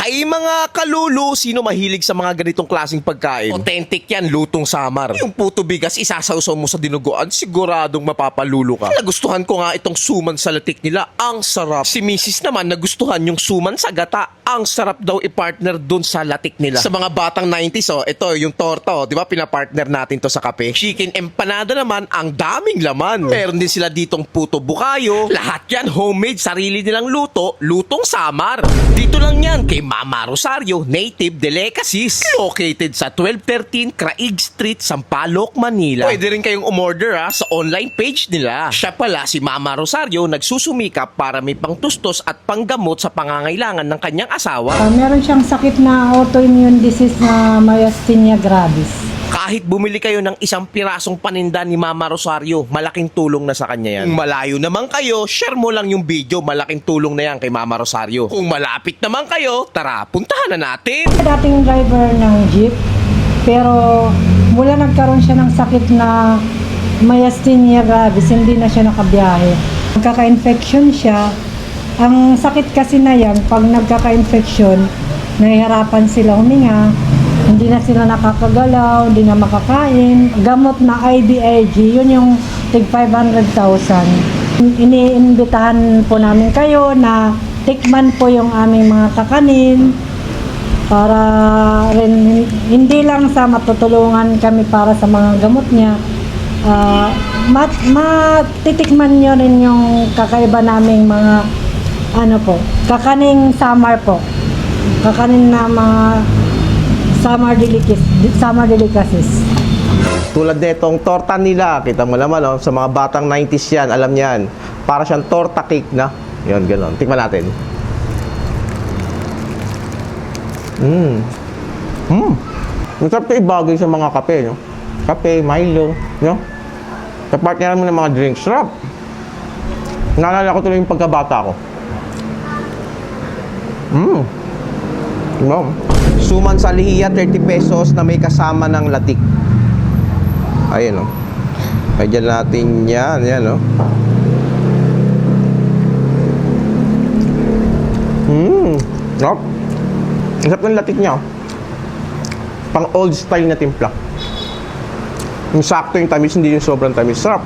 Ay mga kalulu, sino mahilig sa mga ganitong klaseng pagkain? Authentic yan, lutong Samar. Yung puto bigas, isasawsaw mo sa dinuguan, siguradong mapapalulo ka. Nagustuhan ko nga itong suman sa latik nila, ang sarap. Si Mrs. naman nagustuhan yung suman sa gata. Ang sarap daw i-partner dun sa latik nila. Sa mga batang 90s, ito yung torta, di ba pinapartner natin to sa kape? Chicken empanada naman, ang daming laman. Meron din sila ditong puto bukayo. Lahat yan homemade, sarili nilang luto, lutong Samar. Dito lang yan kay Mama Rosario, Native Delicacies. Located sa 1213 Craig Street, Sampaloc, Manila. Pwede rin kayong umorder sa online page nila. Siya pala si Mama Rosario nagsusumikap para may pangtustos at panggamot sa pangangailangan ng kanyang asawa. Meron siyang sakit na autoimmune disease na myasthenia gravis. Kahit bumili kayo ng isang pirasong paninda ni Mama Rosario, malaking tulong na sa kanya yan. Kung malayo naman kayo, share mo lang yung video, malaking tulong na yan kay Mama Rosario. Kung malapit naman kayo, tara, puntahan na natin. Dating driver ng jeep, pero mula nagkaroon siya ng sakit na myasthenia gravis, hindi na siya nakabiyahe. Nagkaka-infection siya. Ang sakit kasi na yan, pag nagkaka-infection, nahihirapan sila huminga, hindi na sila nakakagalaw, hindi na makakain. Gamot na IVIG, yun yung tig 500,000. Iniimbitahan po namin kayo na tikman po yung aming mga kakanin para rin hindi lang sa matutulungan kami para sa mga gamot niya. Matitikman nyo rin yung kakaiba naming mga kakaning Samar po. Kakanin na mga summer delicacies. Tulad nitong torta nila, kita mo naman sa mga batang 90s yan, alam niyan. Para siyang torta cake na. Yun, gano'n. Tikman natin. Ang sarap ito ibagay sa mga kape, no? Kape, Milo, no? Sa partner mo ng mga drinks, sarap. Naalala ko tuloy yung pagkabata ko. No. Suman sa lihiya, 30 pesos na may kasama ng latik. Ayan, Ayan natin yan, yan, Sarap. Ang sarap ng latik niya, Pang old style na timpla. Yung sakto yung tamis, hindi yung sobrang tamis. Sarap.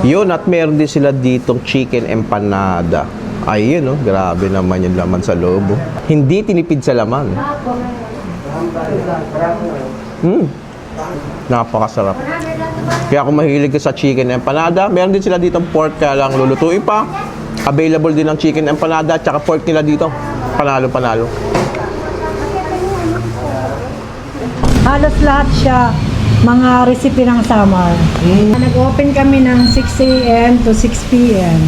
Yun, at meron din sila ditong chicken empanada. Ayun, grabe naman yung laman sa loob. Hindi tinipid sa laman. Napakasarap. Kaya kung mahilig ka sa chicken empanada, meron din sila ditong pork, kaya lang lulutuin pa. Available din ang chicken empanada at saka pork nila dito. Panalo-panalo. Halos lahat siya mga recipe ng Samar. Nag-open kami ng 6 a.m. to 6 p.m.